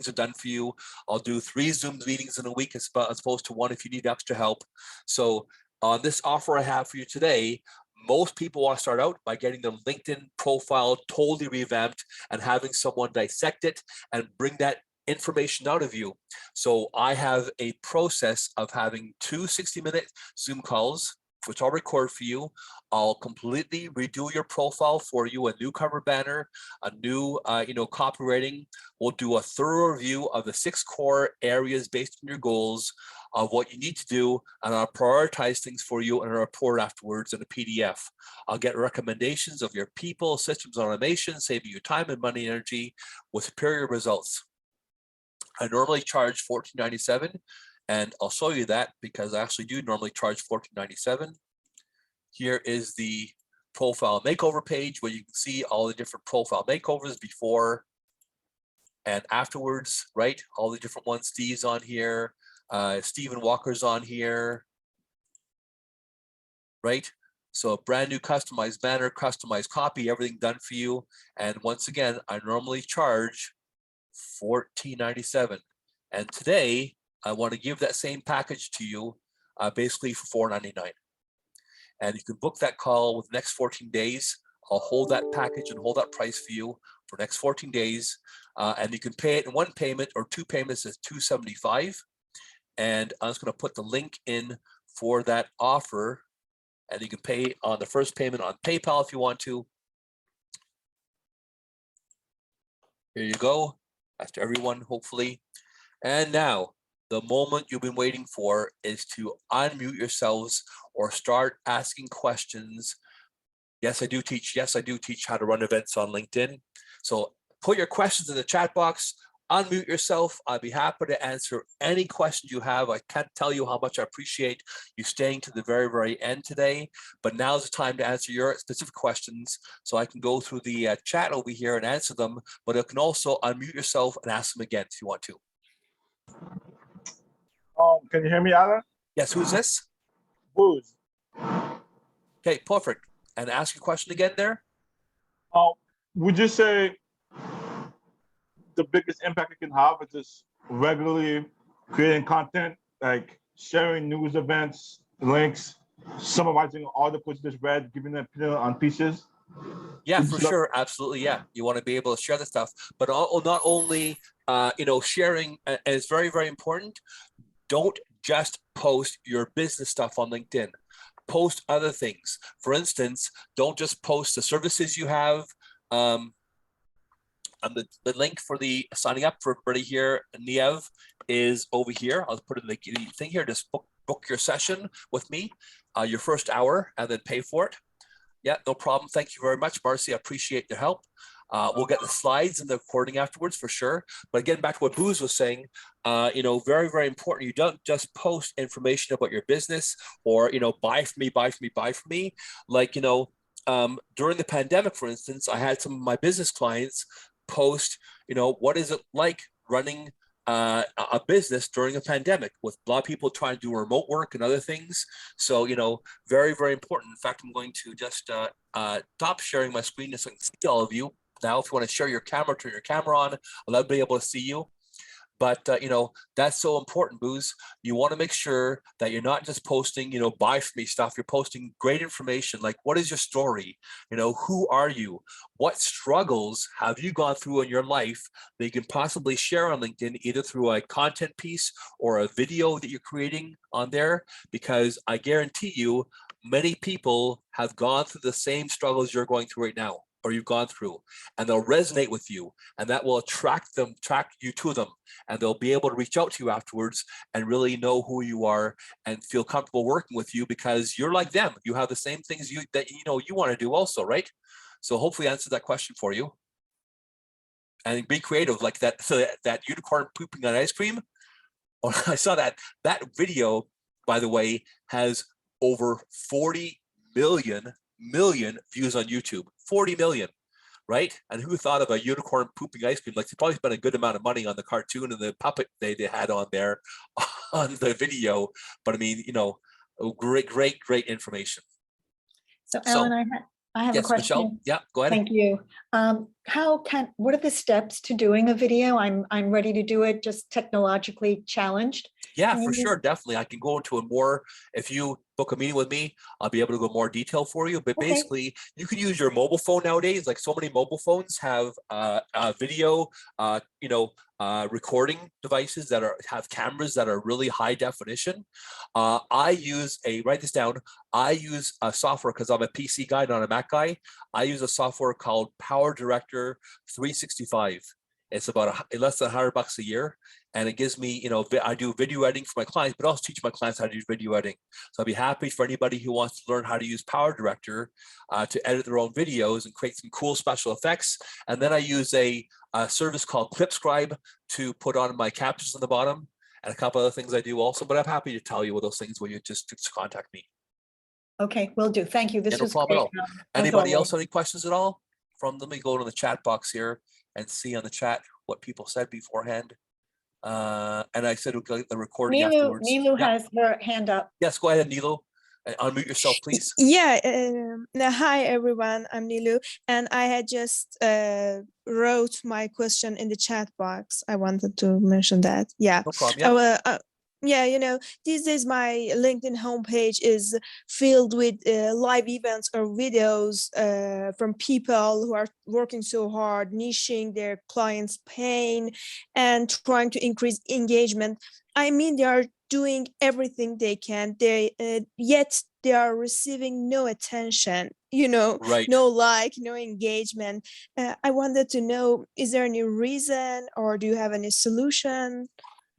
are done for you. I'll do 3 Zoom meetings in a week as opposed to 1 if you need extra help. So on this offer I have for you today, most people want to start out by getting their LinkedIn profile totally revamped and having someone dissect it and bring that information out of you. So I have a process of having 2 60-minute Zoom calls, which I'll record for you. I'll completely redo your profile for you, a new cover banner, a new, copywriting. We'll do a thorough review of the 6 core areas based on your goals of what you need to do, and I'll prioritize things for you in a report afterwards in a PDF. I'll get recommendations of your people, systems, automation, saving you time and money, energy with superior results. I normally charge $14.97. And I'll show you that because I actually do normally charge $14.97. Here is the profile makeover page where you can see all the different profile makeovers before and afterwards, right? All the different ones. Steve's on here. Stephen Walker's on here, right? So a brand new customized banner, customized copy, everything done for you. And once again, I normally charge $14.97. And today, I want to give that same package to you basically for $4.99. And you can book that call with the next 14 days. I'll hold that package and hold that price for you for the next 14 days. And you can pay it in 1 payment or 2 payments at $275. And I'm just going to put the link in for that offer. And you can pay on the first payment on PayPal if you want to. Here you go. That's to everyone, hopefully. And now, the moment you've been waiting for is to unmute yourselves or start asking questions. Yes, I do teach how to run events on LinkedIn. So put your questions in the chat box, unmute yourself. I'd be happy to answer any questions you have. I can't tell you how much I appreciate you staying to the very, very end today, but now's the time to answer your specific questions. So I can go through the chat over here and answer them, but you can also unmute yourself and ask them again if you want to. Can you hear me, Alan? Yes, who's this? Booze. Okay, perfect. And ask your question again there. Would you say the biggest impact it can have is just regularly creating content, like sharing news events, links, summarizing all the posts just read, giving an opinion on pieces. Yeah, Would for you love- sure. Absolutely. Yeah. You want to be able to share the stuff, but not only, sharing is very, very important. Don't just post your business stuff on LinkedIn. Post other things. For instance, don't just post the services you have. And the link for the signing up for everybody here, Niev, is over here. I'll put it in the thing here. Just book your session with me, your first hour, and then pay for it. Yeah, no problem. Thank you very much, Marcy. I appreciate your help. We'll get the slides and the recording afterwards for sure. But getting back to what Booz was saying, very, very important. You don't just post information about your business or, buy from me, buy from me, buy from me. Like, during the pandemic, for instance, I had some of my business clients post, what is it like running a business during a pandemic with a lot of people trying to do remote work and other things. So, very, very important. In fact, I'm going to just stop sharing my screen so I can see all of you. Now, if you want to share your camera, turn your camera on. I'll love to be able to see you. But, that's so important, Booz. You want to make sure that you're not just posting, buy from me stuff. You're posting great information. Like, what is your story? Who are you? What struggles have you gone through in your life that you can possibly share on LinkedIn, either through a content piece or a video that you're creating on there? Because I guarantee you, many people have gone through the same struggles you're going through right now, or you've gone through, and they'll resonate with you, and that will attract you to them, and they'll be able to reach out to you afterwards and really know who you are and feel comfortable working with you because you're like them. You have the same things you want to do also, right? So hopefully I answered that question for you. And be creative like that. So that unicorn pooping on ice cream. Oh, I saw that video, by the way, has over 40 million views on YouTube. 40 million, right? And who thought of a unicorn pooping ice cream? Like, they probably spent a good amount of money on the cartoon and the puppet they had on there on the video. But I mean, great information. So Alan, I have a yes, question. Michelle. Yeah, go ahead. Thank you. What are the steps to doing a video? I'm ready to do it, just technologically challenged. Yeah, for sure. Definitely. I can go into it more. If you book a meeting with me, I'll be able to go more detail for you. But Okay. basically, you can use your mobile phone nowadays. Like, so many mobile phones have video, recording devices that have cameras that are really high definition. Write this down. I use a software because I'm a PC guy, not a Mac guy. I use a software called Power Director 365. It's about less than $100 a year, and it gives me, I do video editing for my clients, but I also teach my clients how to do video editing. So I'd be happy for anybody who wants to learn how to use Power Director to edit their own videos and create some cool special effects. And then I use a service called Clipscribe to put on my captions on the bottom, and a couple other things I do also. But I'm happy to tell you what those things when you just contact me. Okay, will do. Thank you. This No was problem at great. all. Anybody else have any questions at all? Let me go to the chat box here and see on the chat what people said beforehand. And I said we'll get the recording afterwards. Nilu has her hand up. Yes, go ahead, Nilu. Unmute yourself, please. Yeah. Hi, everyone. I'm Nilu, and I had just wrote my question in the chat box. I wanted to mention that. Yeah. No problem. Yeah. These days my LinkedIn homepage is filled with live events or videos from people who are working so hard, niching their clients' pain and trying to increase engagement. I mean, they are doing everything they can. Yet they are receiving no attention. Right. No like, no engagement. I wanted to know: is there any reason, or do you have any solution?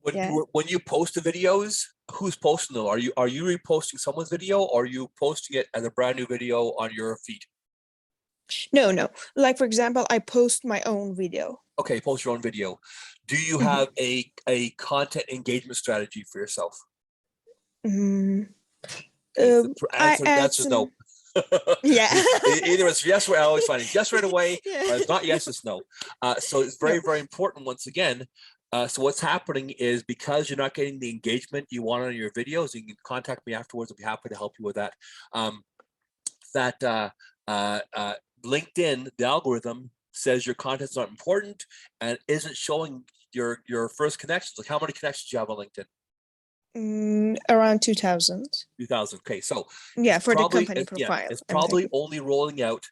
When you post the videos, who's posting them? Are you reposting someone's video, or are you posting it as a brand new video on your feed? No. Like, for example, I post my own video. Okay, post your own video. Do you have a content engagement strategy for yourself? Answer no. Yeah. Either it's yes or I always find it yes right away, Yeah. or it's not yes, it's no. So it's very, very important once again. So what's happening is, because you're not getting the engagement you want on your videos, you can contact me afterwards. I'll be happy to help you with that. LinkedIn, the algorithm says your content's not important and isn't showing your first connections. Like, how many connections do you have on LinkedIn? Around 2000. 2,000. Okay, so Yeah, it's for the probably company it- yeah, profile. it's I'm probably thinking. only rolling out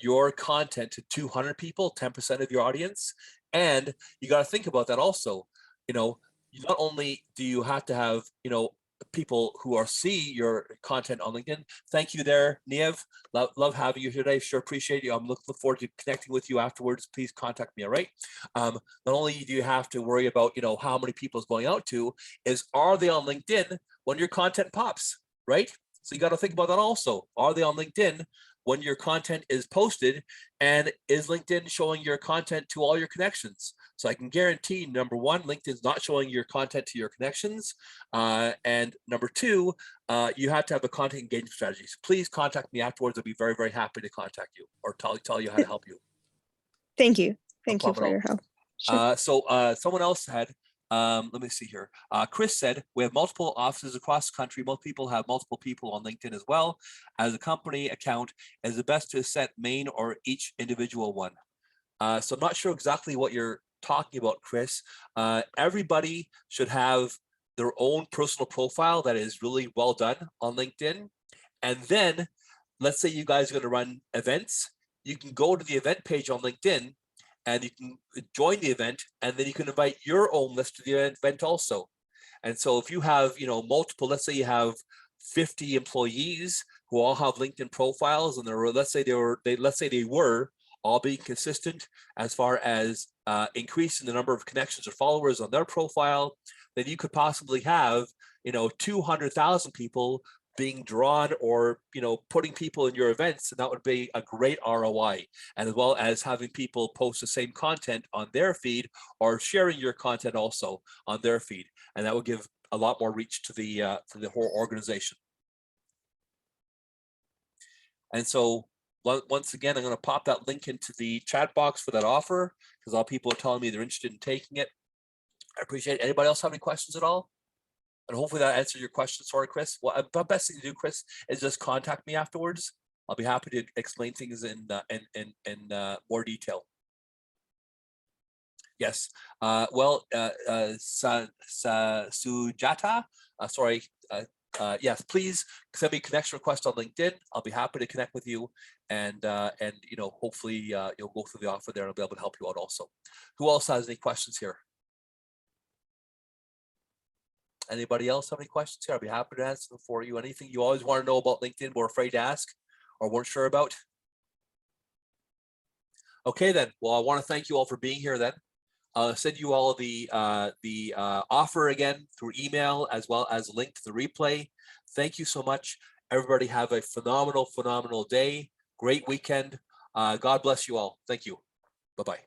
your content to 200 people, 10% of your audience. And you got to think about that also. You know, not only do you have to have, you know, people who are see your content on LinkedIn. Thank you there, Niev. Love having you here today. Sure appreciate you. I'm looking forward to connecting with you afterwards. Please contact me, all right? Not only do you have to worry about, you know, how many people is going out to, is are they on LinkedIn when your content pops, right? So you got to think about that also. Are they on LinkedIn when your content is posted, and is LinkedIn showing your content to all your connections? So I can guarantee, number one, LinkedIn's not showing your content to your connections. And number two, you have to have a content engagement strategy. So please contact me afterwards. I'll be very, very happy to contact you or tell you how to help you. Thank you. No Thank you problem for at your help. Sure. So someone else had, let me see here. Chris said, we have multiple offices across the country. Most people have multiple people on LinkedIn as well. As a company account, is it best to set main or each individual one? So I'm not sure exactly what you're talking about, Chris. Everybody should have their own personal profile that is really well done on LinkedIn. And then let's say you guys are going to run events. You can go to the event page on LinkedIn and you can join the event, and then you can invite your own list to the event also. And so if you have, you know, multiple, let's say you have 50 employees who all have LinkedIn profiles, and let's say they were all being consistent as far as increasing the number of connections or followers on their profile, then you could possibly have, you know, 200,000 people being drawn, or, you know, putting people in your events, and that would be a great ROI. And as well as having people post the same content on their feed, or sharing your content also on their feed, and that would give a lot more reach to the whole organization. And so once again, I'm going to pop that link into the chat box for that offer, because a lot of people are telling me they're interested in taking it. I appreciate it. Anybody else have any questions at all? And hopefully that answered your question. Sorry, Chris. Well, the best thing to do, Chris, is just contact me afterwards. I'll be happy to explain things in more detail. Yes. Sujata. Sorry. Yes. Please send me a connection request on LinkedIn. I'll be happy to connect with you, and you know, hopefully you'll go through the offer there, and I'll be able to help you out also. Who else has any questions here? Anybody else have any questions here? I'll be happy to answer them for you. Anything you always want to know about LinkedIn, were afraid to ask or weren't sure about? Okay, then. Well, I want to thank you all for being here then. I'll send you all the offer again through email, as well as a link to the replay. Thank you so much. Everybody have a phenomenal, phenomenal day. Great weekend. God bless you all. Thank you. Bye-bye.